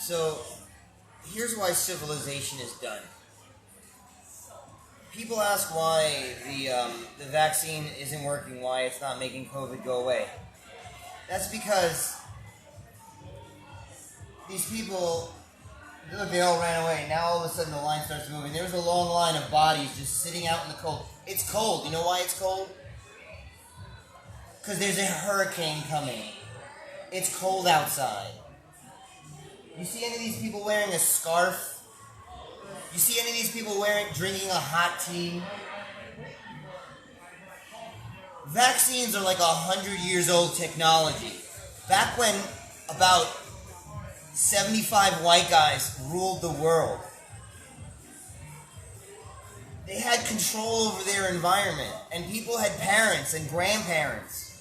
So, here's why civilization is done. People ask why the vaccine isn't working, why it's not making COVID go away. That's because these people, look, they all ran away. Now all of a sudden the line starts moving. There's a long line of bodies just sitting out in the cold. It's cold. You know why it's cold? Because there's a hurricane coming. It's cold outside. You see any of these people wearing a scarf? You see any of these people drinking a hot tea? Vaccines are like 100 years old technology. Back when about 75 white guys ruled the world, they had control over their environment, and people had parents and grandparents.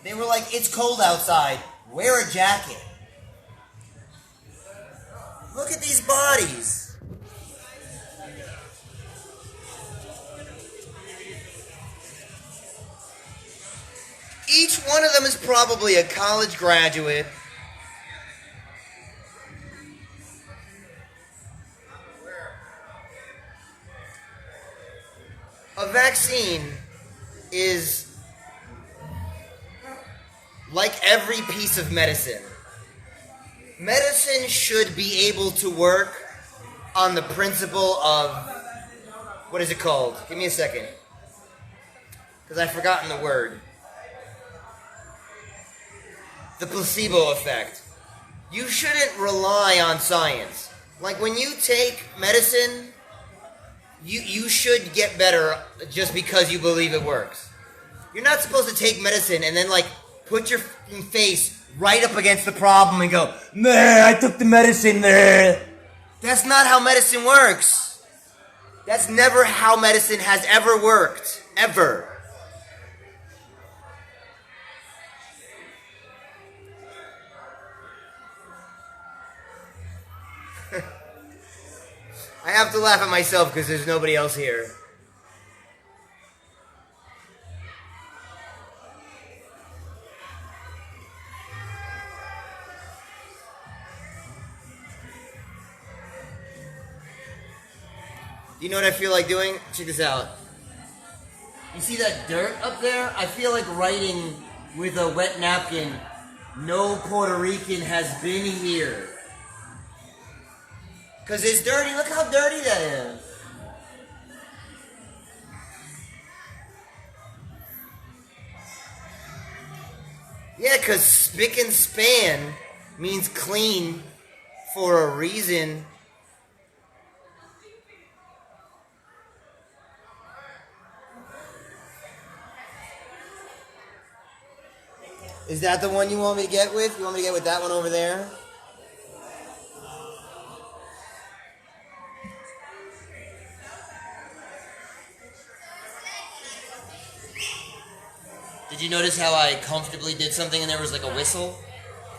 They were like, it's cold outside, wear a jacket. Look at these bodies. Each one of them is probably a college graduate. A vaccine is like every piece of medicine. Medicine should be able to work on the principle of, what is it called? Give me a second. Because I've forgotten the word. The placebo effect. You shouldn't rely on science. Like when you take medicine, you should get better just because you believe it works. You're not supposed to take medicine and then like put your face right up against the problem and go, "Nah, I took the medicine there." That's not how medicine works. That's never how medicine has ever worked. Ever. I have to laugh at myself because there's nobody else here. Do you know what I feel like doing? Check this out. You see that dirt up there? I feel like writing with a wet napkin, "No Puerto Rican has been here." Because it's dirty. Look how dirty that is. Yeah, because spick and span means clean for a reason. Is that the one you want me to get with? You want me to get with that one over there? Did you notice how I comfortably did something and there was like a whistle?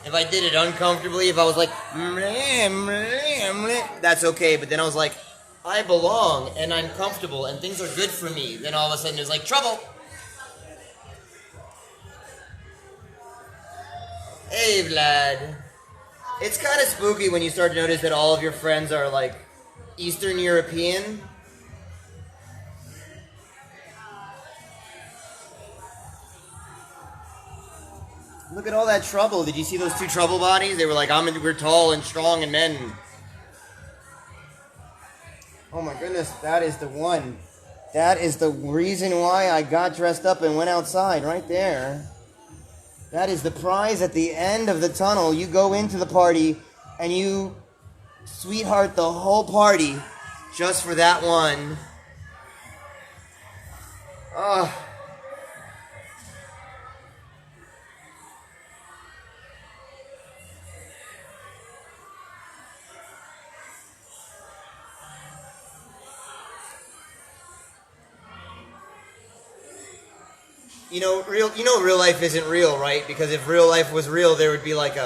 If I did it uncomfortably, if I was like, meh, meh, meh, that's okay. But then I was like, I belong and I'm comfortable and things are good for me. Then all of a sudden it was like, trouble. Hey, Vlad. It's kind of spooky when you start to notice that all of your friends are like Eastern European. Look at all that trouble. Did you see those two trouble bodies? They were like, we're tall and strong and men. Oh my goodness, that is the one. That is the reason why I got dressed up and went outside, right there. That is the prize at the end of the tunnel. You go into the party and you sweetheart the whole party just for that one. Oh. Real life isn't real, right? Because if real life was real, there would be like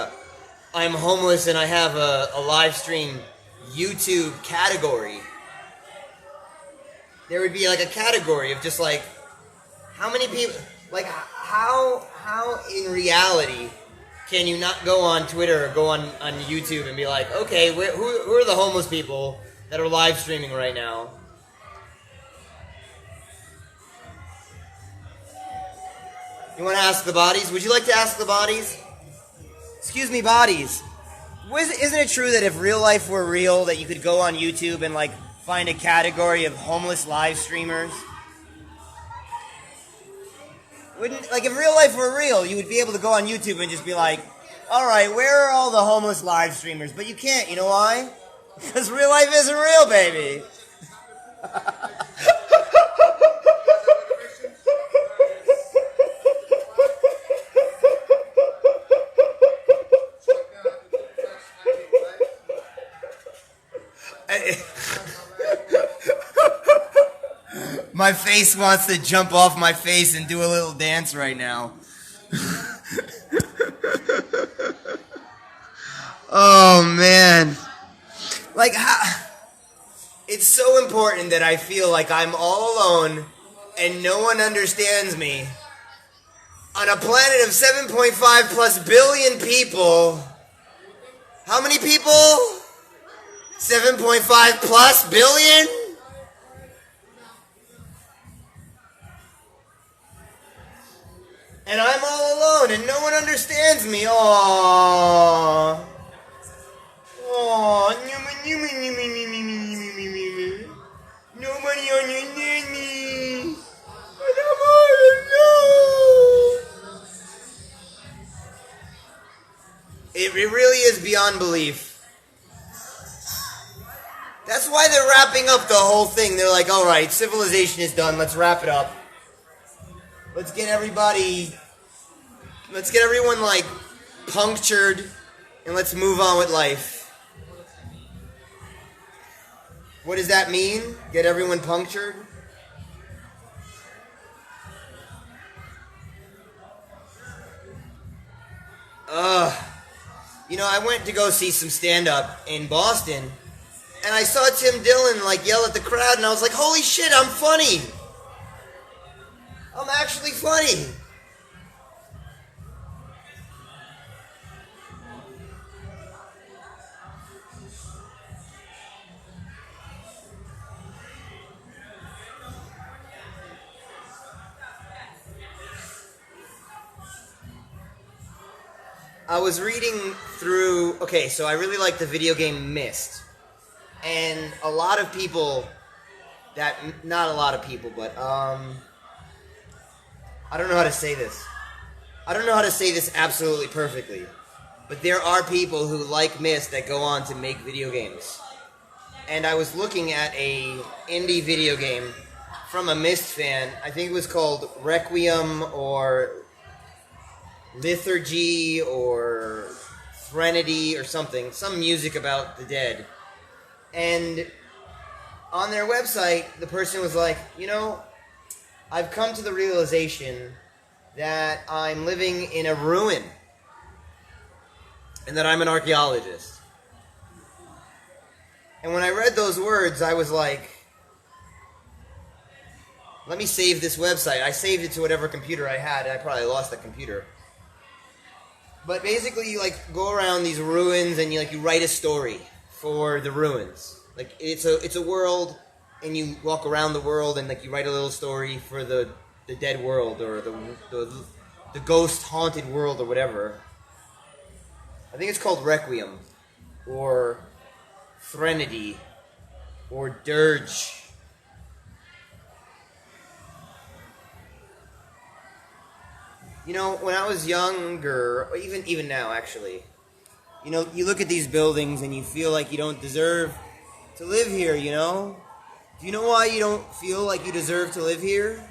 I'm homeless and I have a live stream YouTube category. There would be like a category of just like how many people, like how in reality can you not go on Twitter or go on YouTube and be like, okay, who are the homeless people that are live streaming right now? You want to ask the bodies? Would you like to ask the bodies? Excuse me, bodies. Isn't it true that if real life were real, that you could go on YouTube and like find a category of homeless live streamers? Wouldn't, like, if real life were real, you would be able to go on YouTube and just be like, all right, where are all the homeless live streamers? But you can't. You know why? Because real life isn't real, baby. My face wants to jump off my face and do a little dance right now. Oh, man. Like, it's so important that I feel like I'm all alone and no one understands me. On a planet of 7.5 plus billion people. How many people? 7.5 plus billion? And I'm all alone and no one understands me. Aww. Aww. Nobody understands me. And I'm all alone. It really is beyond belief. That's why they're wrapping up the whole thing. They're like, all right, civilization is done. Let's wrap it up. Let's get everyone like punctured and let's move on with life. What does that mean? Get everyone punctured? You know, I went to go see some stand-up in Boston and I saw Tim Dillon like yell at the crowd and I was like, holy shit, I'm funny. I'm actually funny. I was reading through, okay, so I really like the video game Myst. And a lot of people not a lot of people, but I don't know how to say this. I don't know how to say this absolutely perfectly. But there are people who like Myst that go on to make video games. And I was looking at a indie video game from a Myst fan. I think it was called Requiem or Liturgy or Threnody or something. Some music about the dead. And on their website, the person was like, you know, I've come to the realization that I'm living in a ruin and that I'm an archaeologist. And when I read those words, I was like, let me save this website. I saved it to whatever computer I had, and I probably lost the computer. But basically, you like go around these ruins and you write a story for the ruins. Like it's a world, and you walk around the world and like you write a little story for the dead world or the ghost haunted world or whatever. I think it's called Requiem or Threnody or Dirge. You know, when I was younger, or even now actually, you know, you look at these buildings and you feel like you don't deserve to live here, you know? Do you know why you don't feel like you deserve to live here?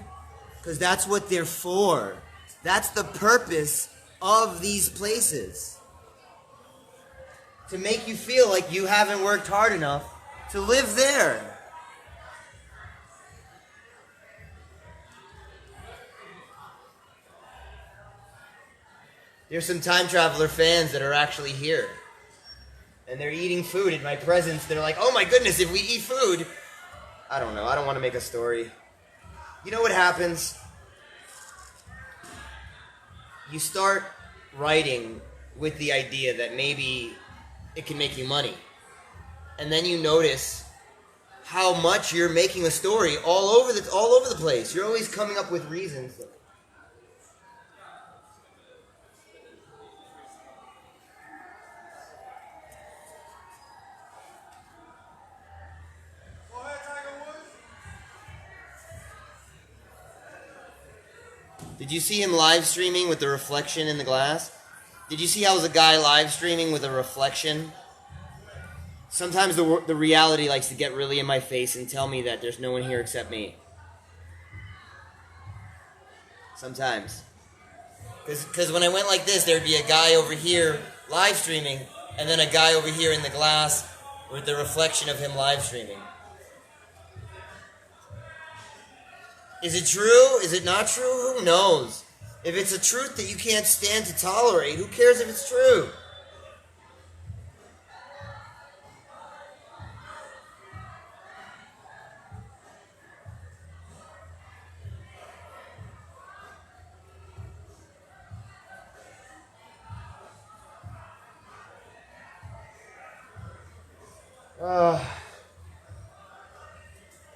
Because that's what they're for. That's the purpose of these places. To make you feel like you haven't worked hard enough to live there. There's some time traveler fans that are actually here. And they're eating food in my presence. They're like, oh my goodness, if we eat food... I don't know. I don't want to make a story. You know what happens? You start writing with the idea that maybe it can make you money. And then you notice how much you're making a story all over the place. You're always coming up with reasons. Did you see him live streaming with the reflection in the glass? Did you see how was a guy live streaming with a reflection? Sometimes the reality likes to get really in my face and tell me that there's no one here except me. Sometimes. Because when I went like this, there'd be a guy over here live streaming, and then a guy over here in the glass with the reflection of him live streaming. Is it true? Is it not true? Who knows? If it's a truth that you can't stand to tolerate, who cares if it's true?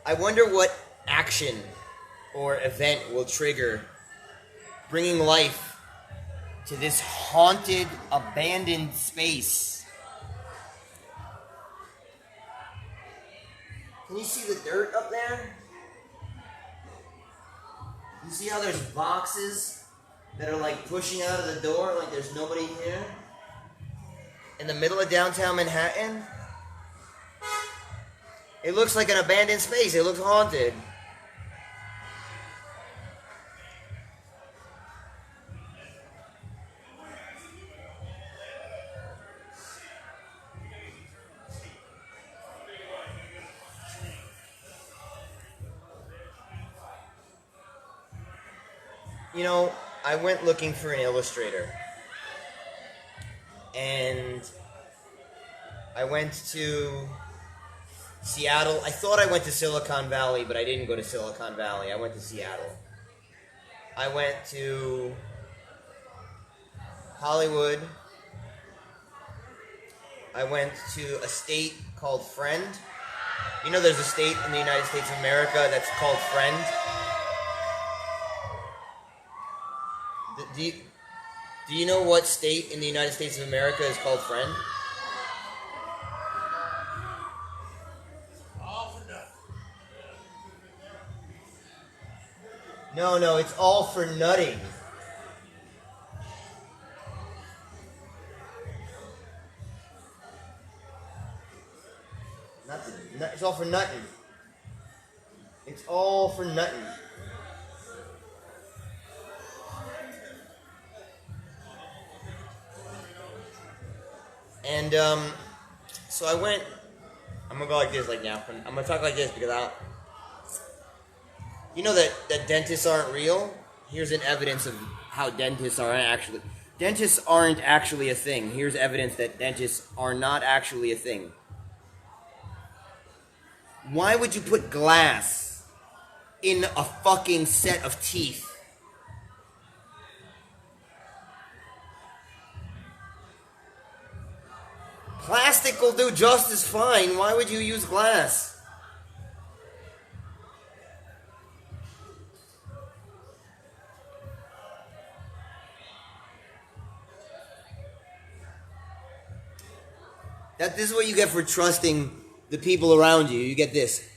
I wonder what action or event will trigger bringing life to this haunted, abandoned space. Can you see the dirt up there? You see how there's boxes that are like pushing out of the door like there's nobody here? In the middle of downtown Manhattan? It looks like an abandoned space. It looks haunted. You know, I went looking for an illustrator. And I went to Seattle. I thought I went to Silicon Valley, but I didn't go to Silicon Valley. I went to Seattle. I went to Hollywood. I went to a state called Friend. You know there's a state in the United States of America that's called Friend? Do you know what state in the United States of America is called Friend? No, it's all for nutting. It's all for nutting. It's all for nutting. And so I went. I'm gonna go like this, like now. I'm gonna talk like this because you know that dentists aren't real. Here's an evidence of how dentists aren't actually. Dentists aren't actually a thing. Here's evidence that dentists are not actually a thing. Why would you put glass in a fucking set of teeth? Plastic will do just as fine. Why would you use glass? This is what you get for trusting the people around you. You get this.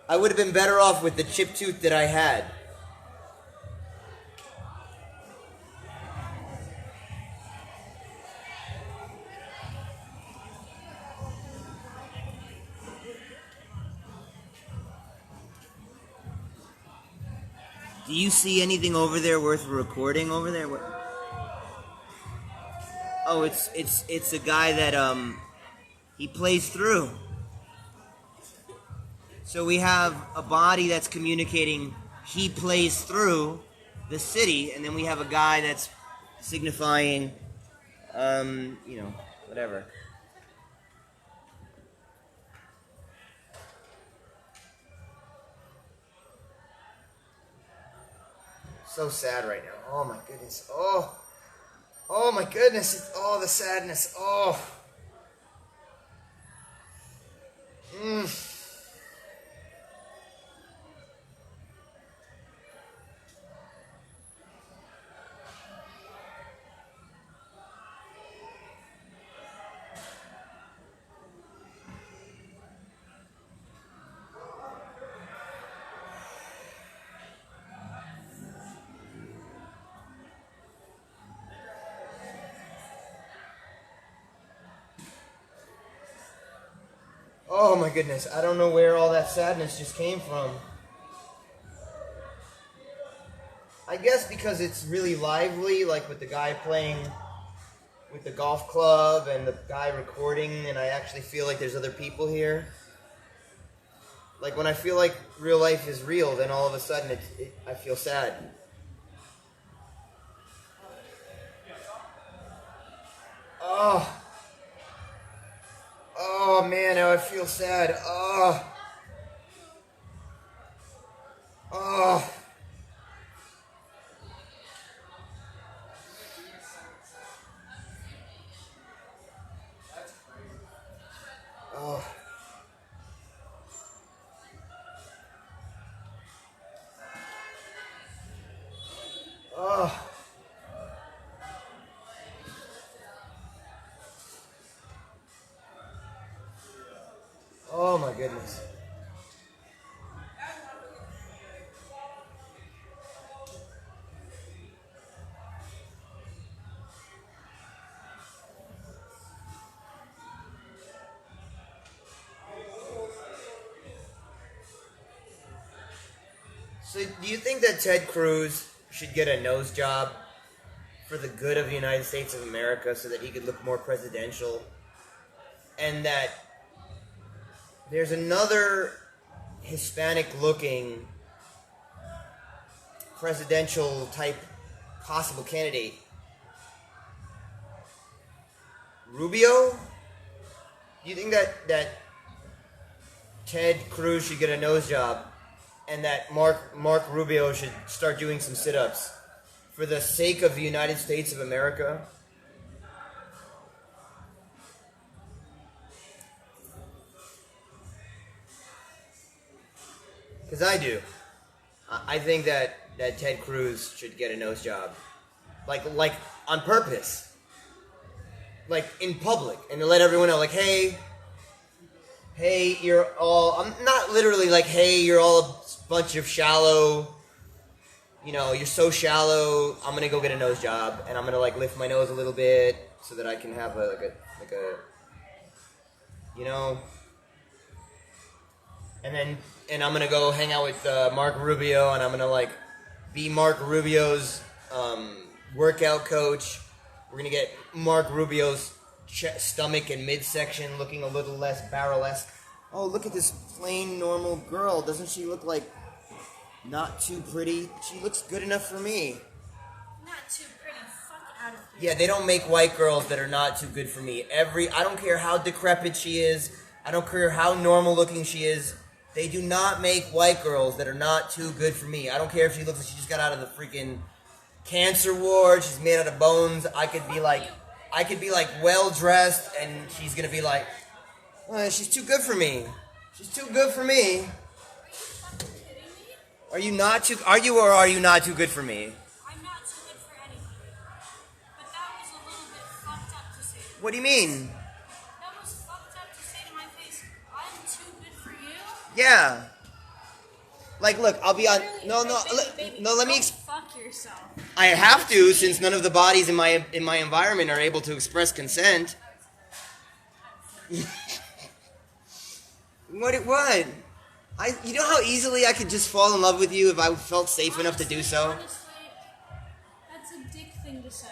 I would have been better off with the chipped tooth that I had. Do you see anything over there worth recording over there? Oh, it's a guy that he plays through. So we have a body that's communicating he plays through the city, and then we have a guy that's signifying whatever. So sad right now. Oh my goodness. Oh. Oh my goodness. Oh, the sadness. Oh. Oh my goodness. I don't know where all that sadness just came from. I guess because it's really lively, like with the guy playing with the golf club and the guy recording, and I actually feel like there's other people here. Like when I feel like real life is real, then all of a sudden I feel sad. Oh. Oh man, now I feel sad. Oh. Oh. Oh. Oh. Oh my goodness. So, do you think that Ted Cruz should get a nose job for the good of the United States of America so that he could look more presidential? And that there's another Hispanic looking presidential type possible candidate, Rubio? Do you think that Ted Cruz should get a nose job and that Mark Rubio should start doing some sit-ups for the sake of the United States of America? Because I do. I think that Ted Cruz should get a nose job. Like on purpose. Like in public. And to let everyone know, like, hey, you're all... I'm not literally like, hey, you're all a bunch of shallow... you're so shallow, I'm going to go get a nose job. And I'm going to, like, lift my nose a little bit so that I can have and I'm gonna go hang out with Mark Rubio, and I'm gonna like be Mark Rubio's workout coach. We're gonna get Mark Rubio's stomach and midsection looking a little less barrel-esque. Oh, look at this plain normal girl. Doesn't she look like not too pretty? She looks good enough for me. Not too pretty. Fuck out of here. Yeah, they don't make white girls that are not too good for me. I don't care how decrepit she is. I don't care how normal looking she is. They do not make white girls that are not too good for me. I don't care if she looks like she just got out of the freaking cancer ward. She's made out of bones. I could be like well dressed, and she's gonna be like, she's too good for me. She's too good for me. Are you not too? Are you or are you not too good for me? I'm not too good for anything. But that was a little bit fucked up to say. What do you mean? That was fucked up to say to my face. I'm too good for you. Yeah. Like, look, I'll be on. Really? No. Baby, Let me. go fuck yourself. I have to, since none of the bodies in my environment are able to express consent. What? You know how easily I could just fall in love with you if I felt safe enough to do so? Honestly, that's a dick thing to say.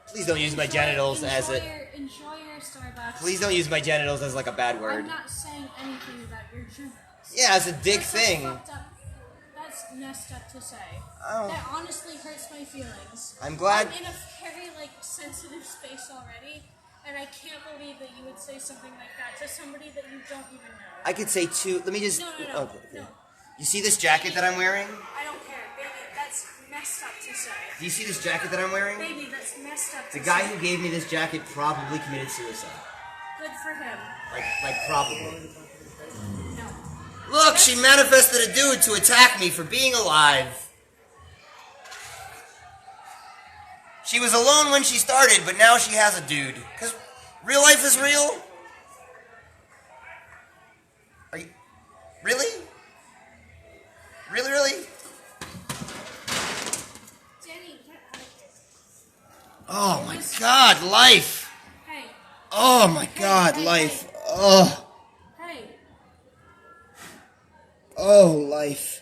Please don't use my genitals as a... Enjoy your Starbucks. Please don't use my genitals as like a bad word. I'm not saying anything about your genitals. Yeah, it's a dick That's thing. fucked up. That's messed up to say. Oh. That honestly hurts my feelings. I'm glad... I'm in a very, sensitive space already, and I can't believe that you would say something like that to somebody that you don't even know. I could say two... Let me just... No. Okay. You see this jacket that I'm wearing? I don't care, baby. That's messed up to say. Do you see this jacket that I'm wearing? Baby, that's messed up to The say. guy who gave me this jacket probably committed suicide. Good for him. Like probably. No. Look, she manifested a dude to attack me for being alive. She was alone when she started, but now she has a dude. Because real life is real. Are you... Really? Really, really? Jenny, get out of here. Oh my God, life. Hey. Oh my God, hey, life. hey. Oh. Hey. Oh, life.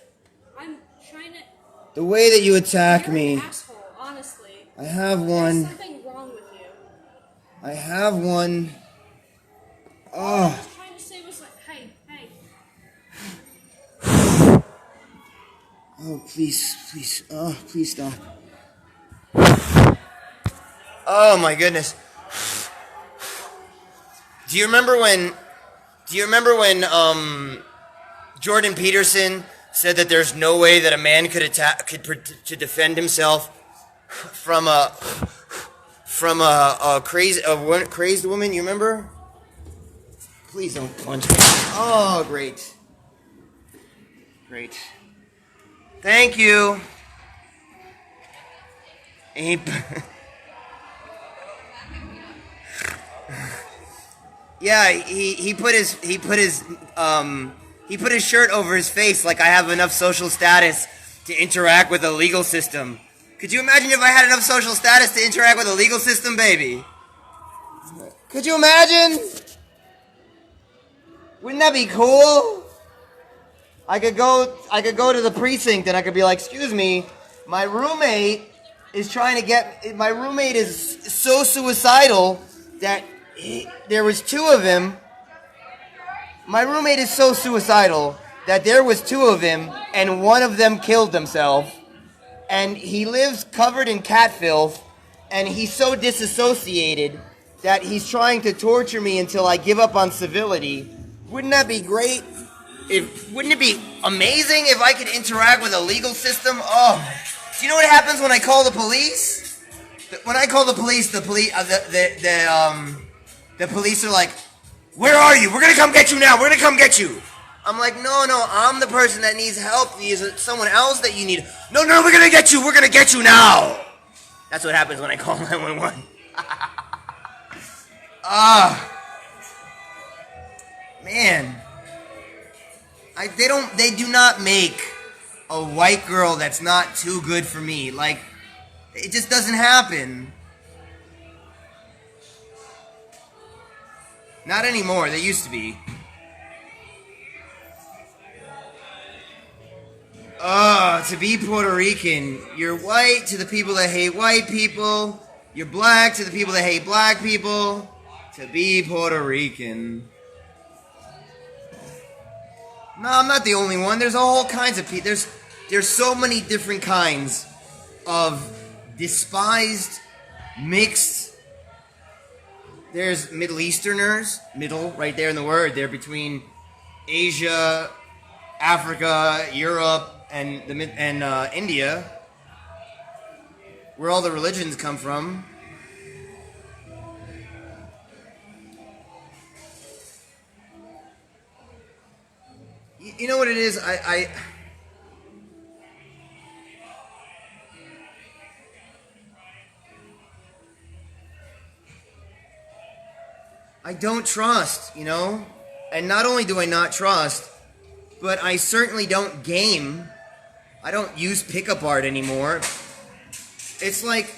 I'm trying to... The way that you attack You're me. an asshole, honestly. I have There's one. something wrong with you. I have one. All I Oh. was trying to say was like, hey. Oh, please. Oh, please stop. Oh my goodness. Do you remember when Jordan Peterson said that there's no way that a man could to defend himself from a crazed woman? You remember? Please don't punch me. Oh, great. Thank you. Yeah, he put his shirt over his face like I have enough social status to interact with the legal system. Could you imagine if I had enough social status to interact with the legal system, baby? Could you imagine? Wouldn't that be cool? I could go to the precinct and I could be like, "Excuse me, my roommate is so suicidal that there was two of him. My roommate is so suicidal that there was two of him and one of them killed himself. And he lives covered in cat filth and he's so disassociated that he's trying to torture me until I give up on civility. Wouldn't that be great? Wouldn't it be amazing if I could interact with a legal system? Oh, do you know what happens when I call the police? When I call the police, the police are like, "Where are you? We're gonna come get you now. We're gonna come get you." I'm like, no, I'm the person that needs help. Is it someone else that you need? No, we're gonna get you. We're gonna get you now. That's what happens when I call 911. Man. They do not make a white girl that's not too good for me. Like, it just doesn't happen. Not anymore. They used to be. To be Puerto Rican, you're white to the people that hate white people. You're black to the people that hate black people. To be Puerto Rican. No, I'm not the only one. There's all kinds of people. There's so many different kinds of despised, mixed. There's Middle Easterners, middle right there in the word. They're between Asia, Africa, Europe, and India, where all the religions come from. You know what it is? I don't trust, you know? And not only do I not trust, but I certainly don't game. I don't use pickup art anymore. It's like,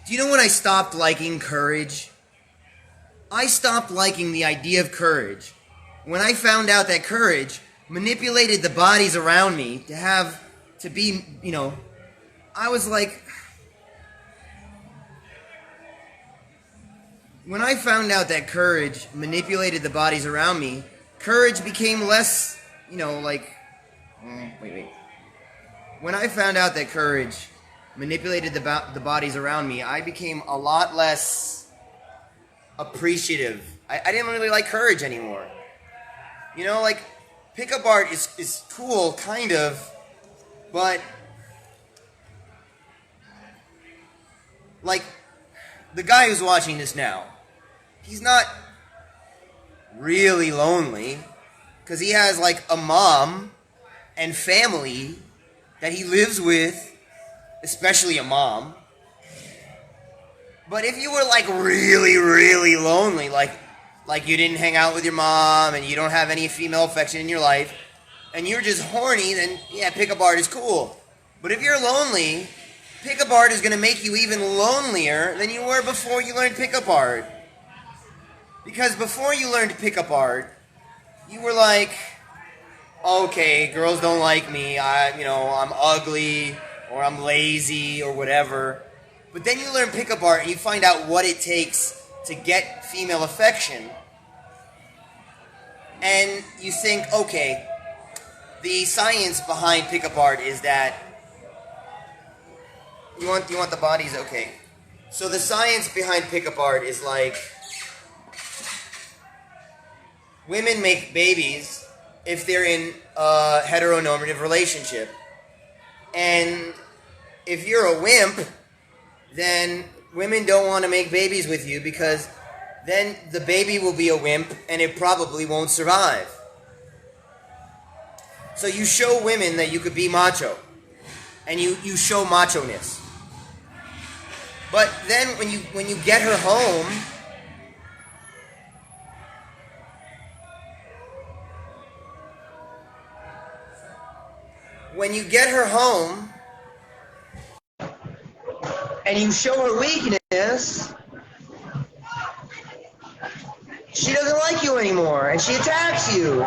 do you know when I stopped liking courage? I stopped liking the idea of courage when I found out that courage manipulated the bodies around me to be, you know, I was like, when I found out that courage manipulated the bodies around me, courage became less, you know, like, wait. When I found out that courage manipulated the bodies around me, I became a lot less appreciative. I didn't really like courage anymore. You know, like, pickup art is cool, kind of, but like, the guy who's watching this now, he's not really lonely because he has like a mom and family that he lives with, especially a mom. But if you were like really, really lonely, like you didn't hang out with your mom and you don't have any female affection in your life, and you're just horny, then yeah, pickup art is cool. But if you're lonely, pickup art is going to make you even lonelier than you were before you learned pickup art. Because before you learned pickup art, you were like, okay, girls don't like me, I'm ugly, or I'm lazy, or whatever. But then you learn pickup art and you find out what it takes to get female affection. And you think, okay, the science behind pickup art is that you want the bodies, okay. So the science behind pickup art is like women make babies if they're in a heteronormative relationship. And if you're a wimp, then women don't want to make babies with you because then the baby will be a wimp and it probably won't survive. So you show women that you could be macho, and you show macho-ness. But then when you get her home, and you show her weakness, she doesn't like you anymore, and she attacks you.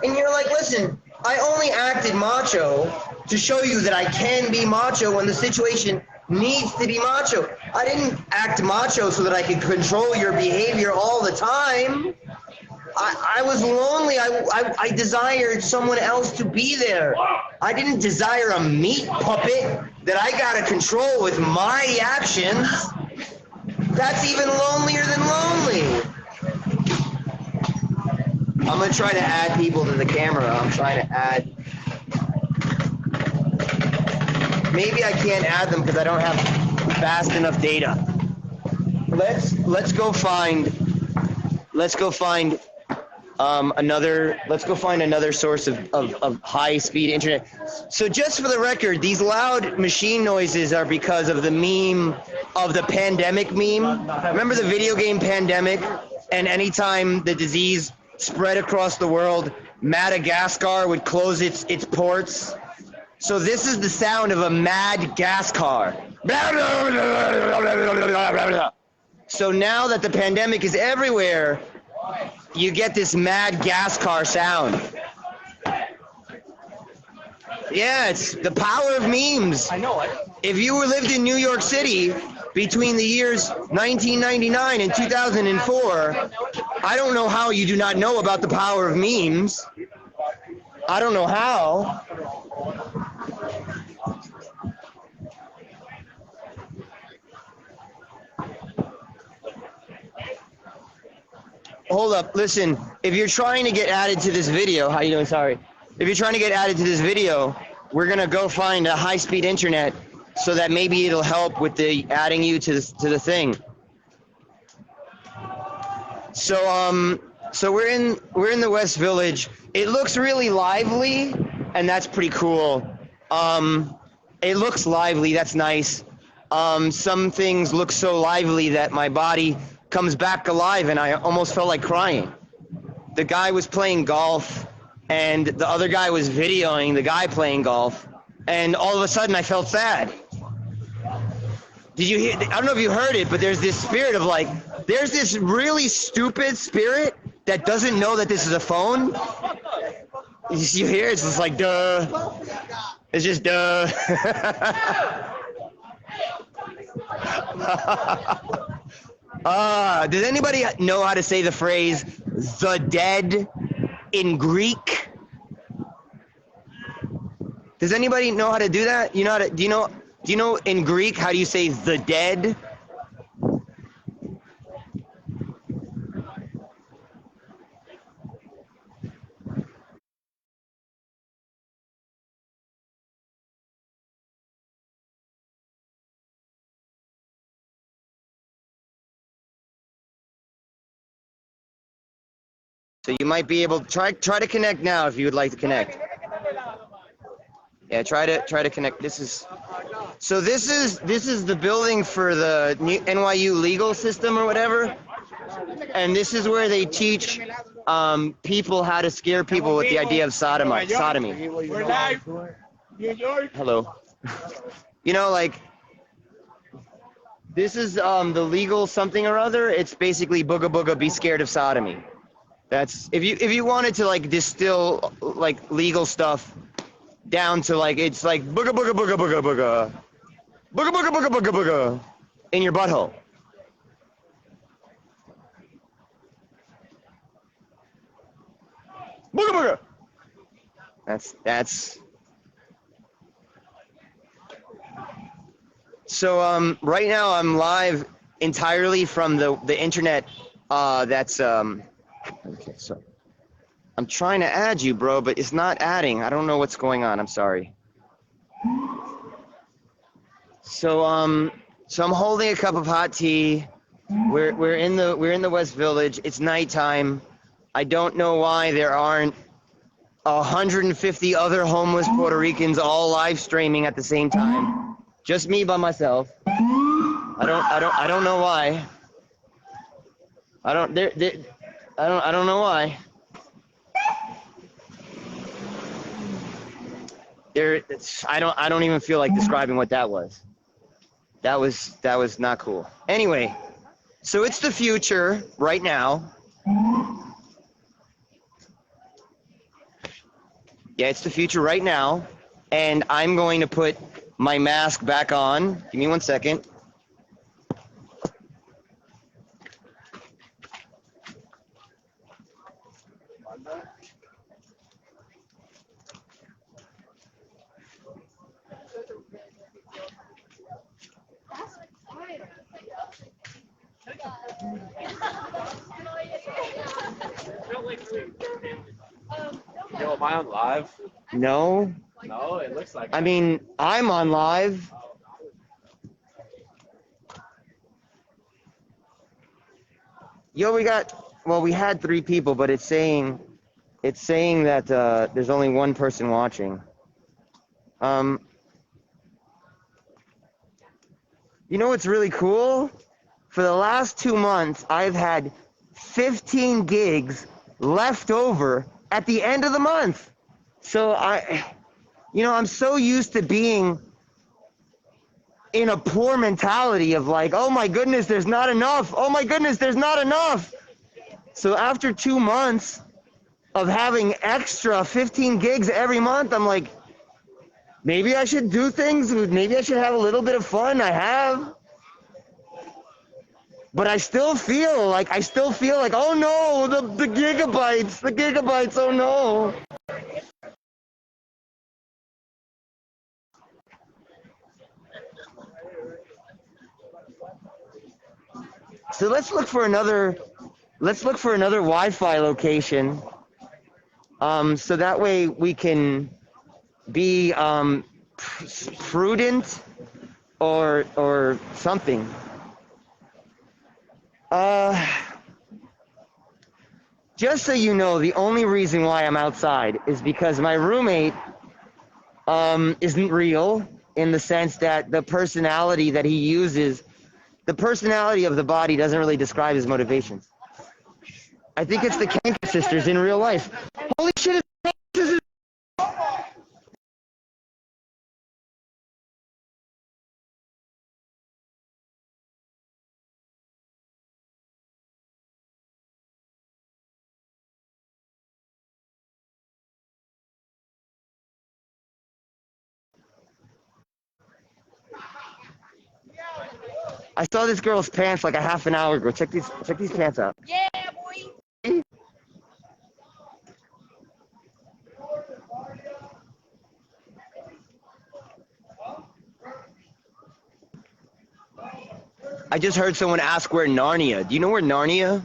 And you're like, listen, I only acted macho to show you that I can be macho when the situation needs to be macho. I didn't act macho so that I could control your behavior all the time. I was lonely. I desired someone else to be there. I didn't desire a meat puppet that I gotta control with my actions. That's even lonelier than lonely. I'm gonna try to add people to the camera. I'm trying to add. Maybe I can't add them because I don't have fast enough data. Let's go find another source of high-speed internet. So just for the record, these loud machine noises are because of the meme of the pandemic meme. Remember the video game Pandemic? And anytime the disease spread across the world, Madagascar would close its ports. So this is the sound of a mad gas car. So now that the pandemic is everywhere, you get this mad gas car sound. Yeah, it's the power of memes. I know it. If you lived in New York City between the years 1999 and 2004, I don't know how you do not know about the power of memes. I don't know how. Hold up, listen, if you're trying to get added to this video, how you doing, sorry. If you're trying to get added to this video, we're gonna go find a high-speed internet so that maybe it'll help with the adding you to the thing. So we're in the West Village. It looks really lively, and that's pretty cool. It looks lively, that's nice. Some things look so lively that my body comes back alive, and I almost felt like crying. The guy was playing golf, and the other guy was videoing the guy playing golf, and all of a sudden I felt sad. Did you hear? I don't know if you heard it, but there's this spirit of like, there's this really stupid spirit that doesn't know that this is a phone. You hear? It's just like, duh. It's just duh. Does anybody know how to say the phrase "the dead" in Greek? Does anybody know how to do that? You know how to, do you know in Greek how do you say "the dead"? So you might be able to try to connect now if you would like to connect. Yeah, try to connect. This is the building for the NYU legal system or whatever, and this is where they teach people how to scare people with the idea of sodomy. Hello. You know, like, this is the legal something or other. It's basically booga booga, be scared of sodomy. That's if you wanted to like distill like legal stuff down to like, it's like booga booga booga booga booga booga booga booga booga booga in your butthole. Booga booga. That's. So right now I'm live entirely from the internet. That's okay. So I'm trying to add you, bro, but it's not adding. I don't know what's going on. I'm sorry. So I'm holding a cup of hot tea. We're in the West Village. It's nighttime. I don't know why there aren't 150 other homeless Puerto Ricans all live streaming at the same time. Just me by myself. I don't know why. I don't know why. I don't even feel like describing what that was. That was not cool. Anyway, so it's the future right now. Yeah, it's the future right now, and I'm going to put my mask back on. Give me 1 second. Yo, am I on live? No. No, it looks like. I mean, I'm on live. Yo, we had 3 people, but it's saying that there's only 1 person watching. You know what's really cool? For the last 2 months, I've had 15 gigs left over at the end of the month. So I'm so used to being in a poor mentality of like, oh my goodness, there's not enough. Oh my goodness, there's not enough. So after 2 months of having extra 15 gigs every month, I'm like, maybe I should do things. Maybe I should have a little bit of fun. I have. But I still feel like, oh no, the gigabytes, oh no. So let's look for another Wi-Fi location. So that way we can be prudent or something. Just so you know, the only reason why I'm outside is because my roommate isn't real, in the sense that the personality that he uses, the personality of the body doesn't really describe his motivations. I think it's the Kanker sisters in real life. Holy shit, it's the Kanker sisters! I saw this girl's pants like a half an hour ago. Check these pants out. Yeah, boy. I just heard someone ask where Narnia. Do you know where Narnia?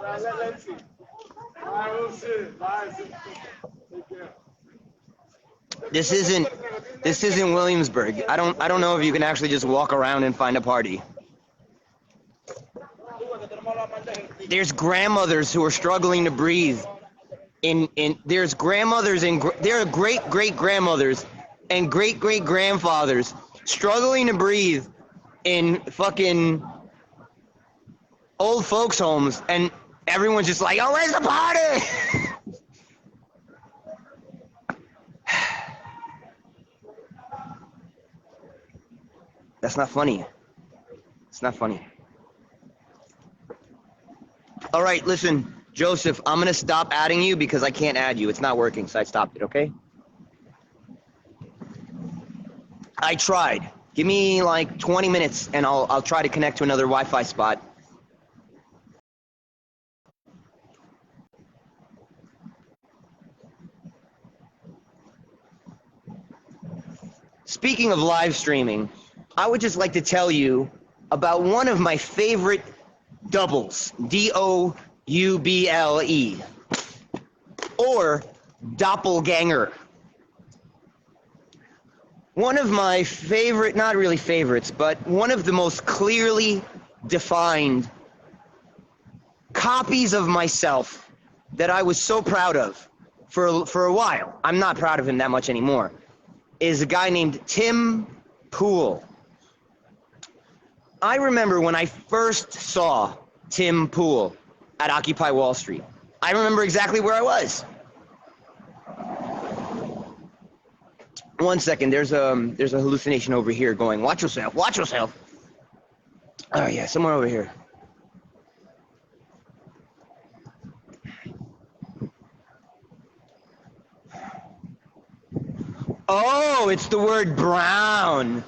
Let's see. This isn't Williamsburg. I don't know if you can actually just walk around and find a party. There's grandmothers who are struggling to breathe. There's grandmothers and there are great grandmothers and great grandfathers struggling to breathe in fucking old folks' homes, and everyone's just like, "Oh, where's the party?" That's not funny. It's not funny. All right, listen, Joseph, I'm gonna stop adding you because I can't add you. It's not working, so I stopped it, okay? I tried. Give me like 20 minutes and I'll try to connect to another Wi-Fi spot. Speaking of live streaming, I would just like to tell you about one of my favorite doubles, D-O-U-B-L-E, or doppelganger. One of my favorite, not really favorites, but one of the most clearly defined copies of myself that I was so proud of for a while. I'm not proud of him that much anymore. Is a guy named Tim Pool. I remember when I first saw Tim Pool at Occupy Wall Street. I remember exactly where I was. One second, there's a hallucination over here going, watch yourself, watch yourself. Oh yeah, somewhere over here. Oh, it's the word brown.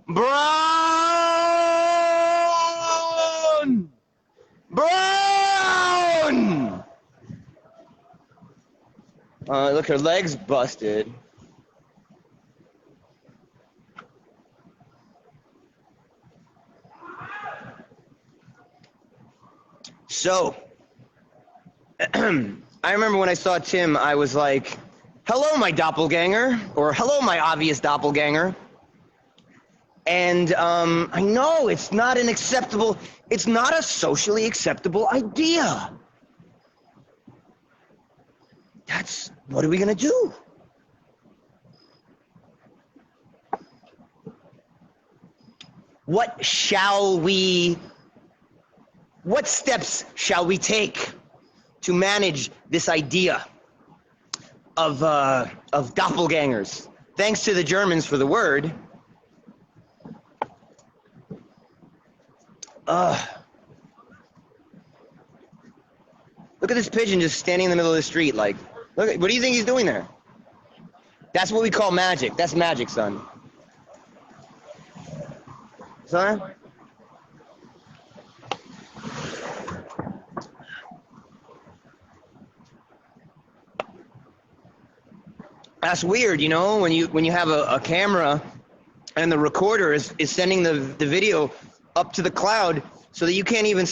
Brown! Brown! Look, her leg's busted. So, I remember when I saw Tim, I was like, hello, my doppelganger, or hello, my obvious doppelganger. And I know it's not a socially acceptable idea. What are we gonna do? What steps shall we take to manage this idea of doppelgangers? Thanks to the Germans for the word. Look at this pigeon just standing in the middle of the street. Like, look, what do you think he's doing there? That's what we call magic. That's magic, son. Son? That's weird, you know, when you have a camera and the recorder is sending the video up to the cloud so that you can't even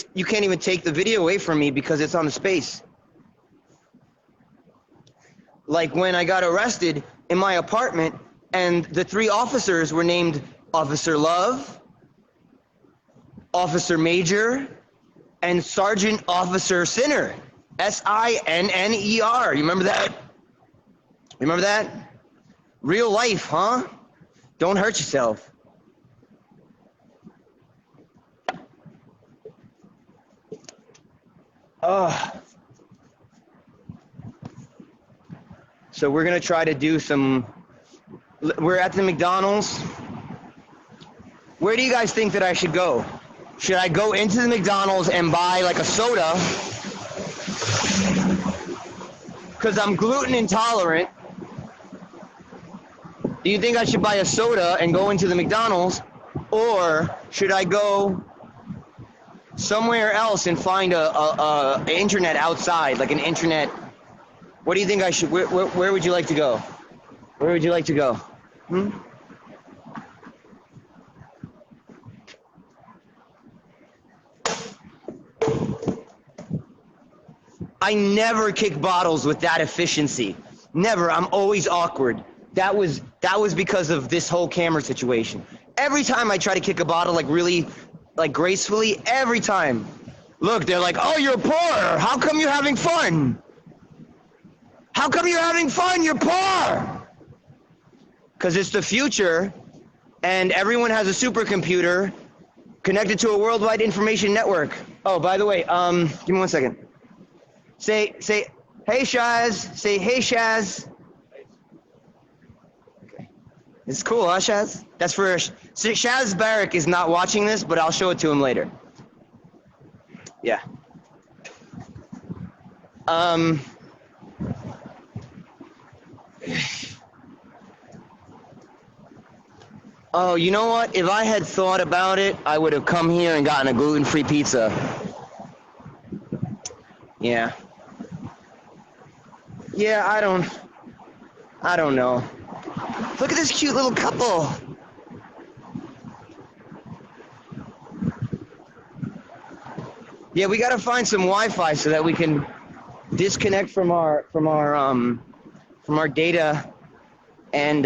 take the video away from me because it's on the space. Like when I got arrested in my apartment and the 3 officers were named Officer Love, Officer Major, and Sergeant Officer Sinner. S-I-N-N-E-R. You remember that? You remember that? Real life, huh? Don't hurt yourself. So we're gonna try to do some. We're at the McDonald's. Where do you guys think that I should go? Should I go into the McDonald's and buy like a soda? Because I'm gluten intolerant. Do you think I should buy a soda and go into the McDonald's? Or should I go somewhere else and find a internet outside, like an internet? What do you think I should, where would you like to go? Where would you like to go? I never kick bottles with that efficiency. Never. I'm always awkward. That was because of this whole camera situation. Every time I try to kick a bottle like really like gracefully, every time. Look, they're like, "Oh, you're poor. How come you're having fun? How come you're having fun? You're poor." Because it's the future, and everyone has a supercomputer connected to a worldwide information network. Oh, by the way, give me 1 second. Say, hey Shaz. Say, hey Shaz. Okay. It's cool, huh, Shaz? That's for Shaz Barrick is not watching this, but I'll show it to him later. Yeah. Oh, you know what? If I had thought about it, I would have come here and gotten a gluten-free pizza. Yeah. Yeah, I don't know. Look at this cute little couple. Yeah, we gotta find some Wi-Fi so that we can disconnect from our data and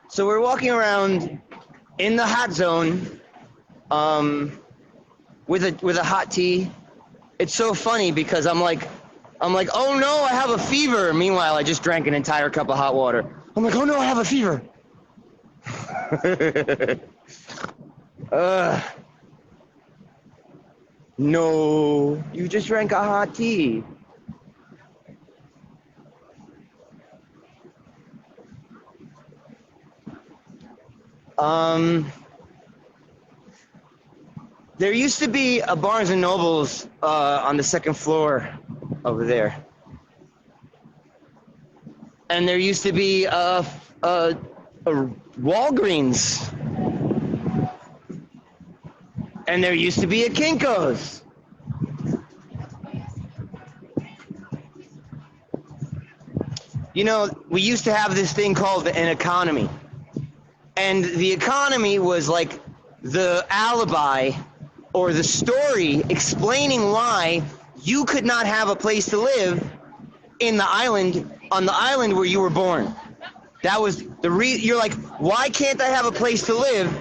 so we're walking around in the hot zone with a hot tea. It's so funny because I'm like, oh no, I have a fever. Meanwhile, I just drank an entire cup of hot water. I'm like, oh no, I have a fever. No, you just drank a hot tea. There used to be a Barnes and Nobles on the second floor over there. And there used to be a Walgreens. And there used to be a Kinko's. You know, we used to have this thing called an economy. And the economy was like the alibi or the story explaining why you could not have a place to live on the island where you were born. That was the reason. You're like, why can't I have a place to live?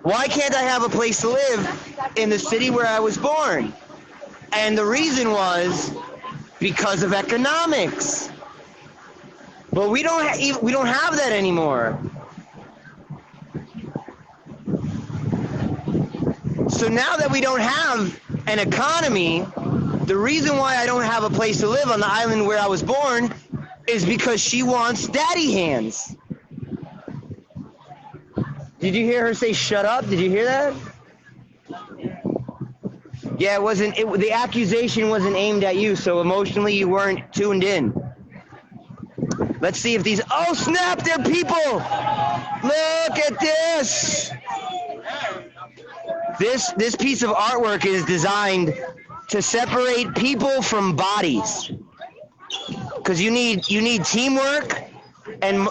Why can't I have a place to live in the city where I was born? And the reason was because of economics. But we don't have that anymore. So now that we don't have an economy, the reason why I don't have a place to live on the island where I was born is because she wants daddy hands. Did you hear her say shut up? Did you hear that? Yeah, the accusation wasn't aimed at you, so emotionally you weren't tuned in. Let's see if these, oh snap, they're people! Look at this! This piece of artwork is designed to separate people from bodies. Because you need teamwork, and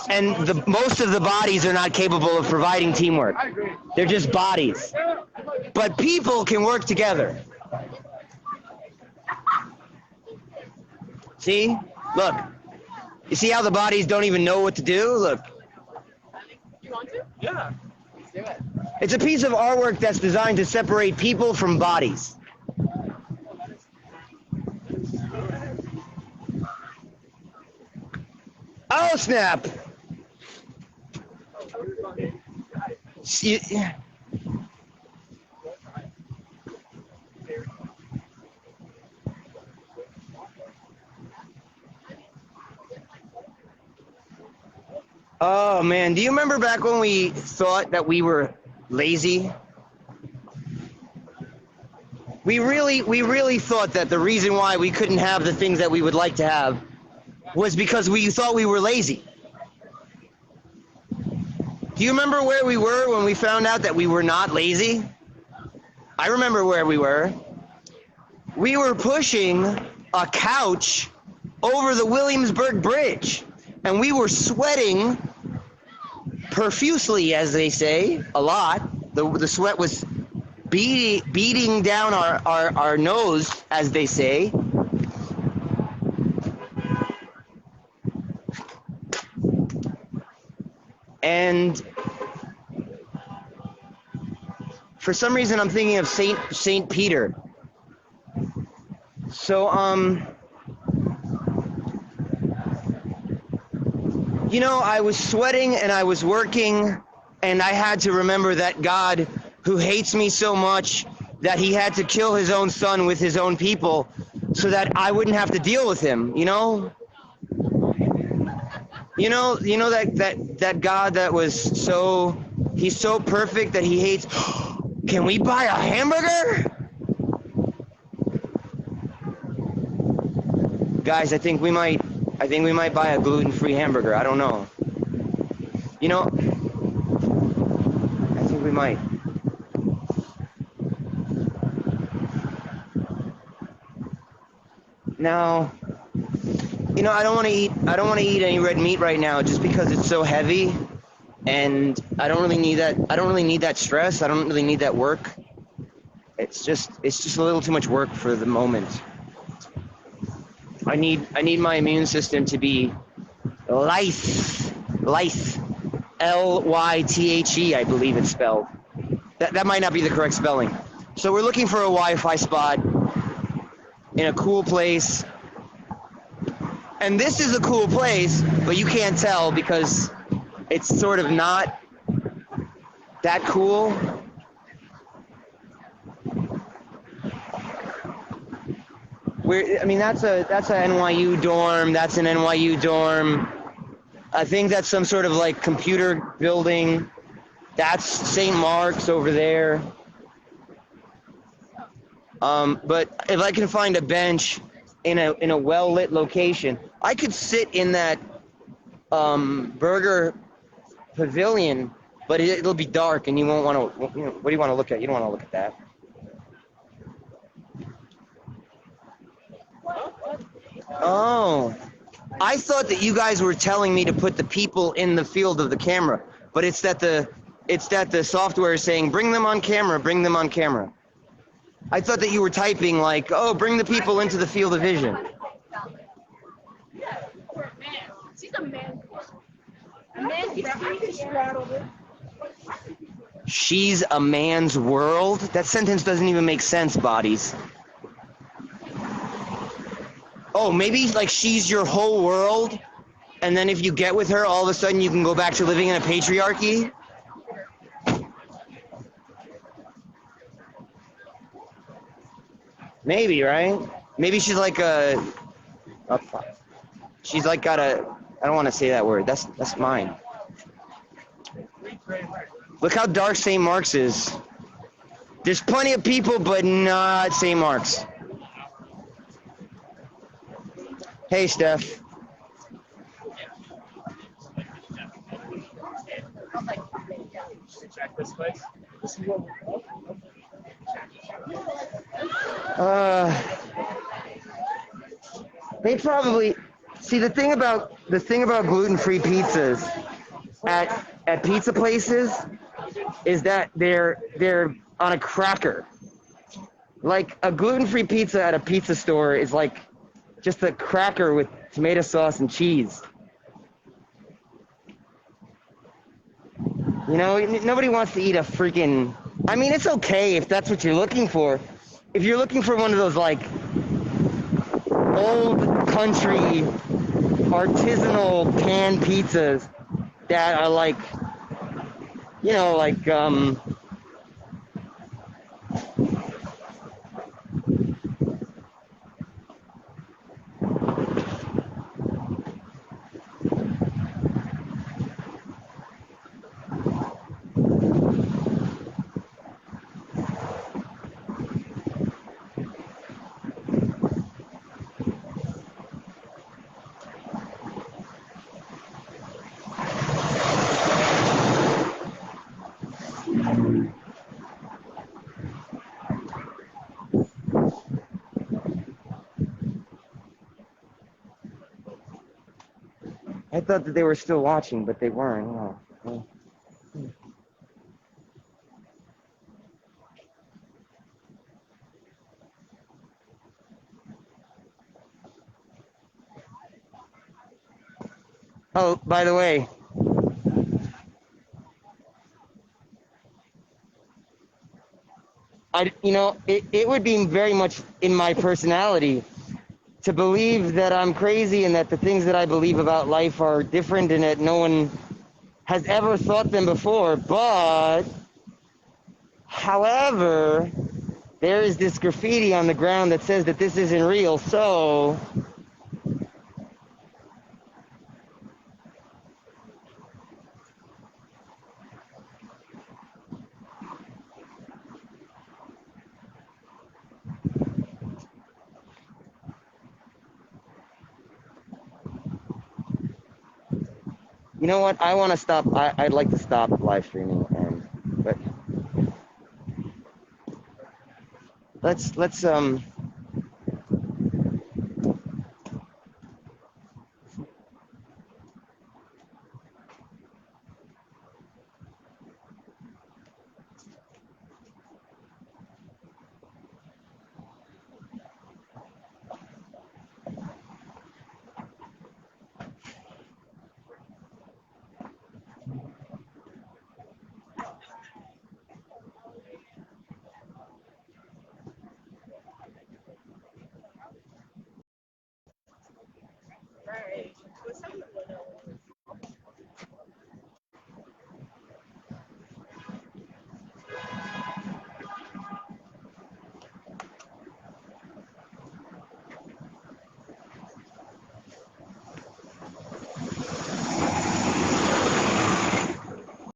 most of the bodies are not capable of providing teamwork. They're just bodies. But people can work together. See? Look. You see how the bodies don't even know what to do? Look. You want to? Yeah. Let's do it. It's a piece of artwork that's designed to separate people from bodies. Oh, snap! Oh man, do you remember back when we thought that we were lazy? We really thought that the reason why we couldn't have the things that we would like to have was because we thought we were lazy. Do you remember where we were when we found out that we were not lazy? I remember where we were. We were pushing a couch over the Williamsburg Bridge, and we were sweating profusely, as they say, a lot. The sweat was beating down our nose, as they say. And for some reason, I'm thinking of Saint Peter. So, you know, I was sweating and I was working, and I had to remember that God, who hates me so much that he had to kill his own son with his own people so that I wouldn't have to deal with him, you know? You know that God that was so, he's so perfect that he hates. Can we buy a hamburger? Guys, I think we might buy a gluten-free hamburger. I don't know. You know, I think we might. Now, you know, I don't want to eat any red meat right now just because it's so heavy, and I don't really need that stress. I don't really need that work. It's just a little too much work for the moment. I need my immune system to be lythe, L-Y-T-H-E, I believe it's spelled. That might not be the correct spelling. So we're looking for a Wi-Fi spot in a cool place. And this is a cool place, but you can't tell because it's sort of not that cool. That's a NYU dorm. That's an NYU dorm. I think that's some sort of like computer building. That's St. Mark's over there. But if I can find a bench in a well-lit location, I could sit in that burger pavilion, but it'll be dark and you won't want to. You know, what do you want to look at? You don't want to look at that. Oh, I thought that you guys were telling me to put the people in the field of the camera, but it's that the software is saying bring them on camera, bring them on camera. I thought that you were typing like, oh, bring the people into the field of vision. She's a man. She's a man's world? That sentence doesn't even make sense, bodies. Oh, maybe like she's your whole world, and then if you get with her, all of a sudden you can go back to living in a patriarchy? Maybe, right? Maybe she's like she's like got a, I don't want to say that word. That's mine. Look how dark St. Mark's is. There's plenty of people, but not St. Mark's. Hey, Steph. Check this place. They probably see the thing about gluten-free pizzas at pizza places is that they're on a cracker. Like a gluten-free pizza at a pizza store is like just a cracker with tomato sauce and cheese. You know, nobody wants to eat a freaking, I mean, it's okay if that's what you're looking for. If you're looking for one of those like old country artisanal pan pizzas that are like, you know, like I thought that they were still watching, but they weren't. Oh. Oh, by the way, it would be very much in my personality to believe that I'm crazy and that the things that I believe about life are different and that no one has ever thought them before. But, however, there is this graffiti on the ground that says that this isn't real. So, you know what? I want to stop. I'd like to stop live streaming, but let's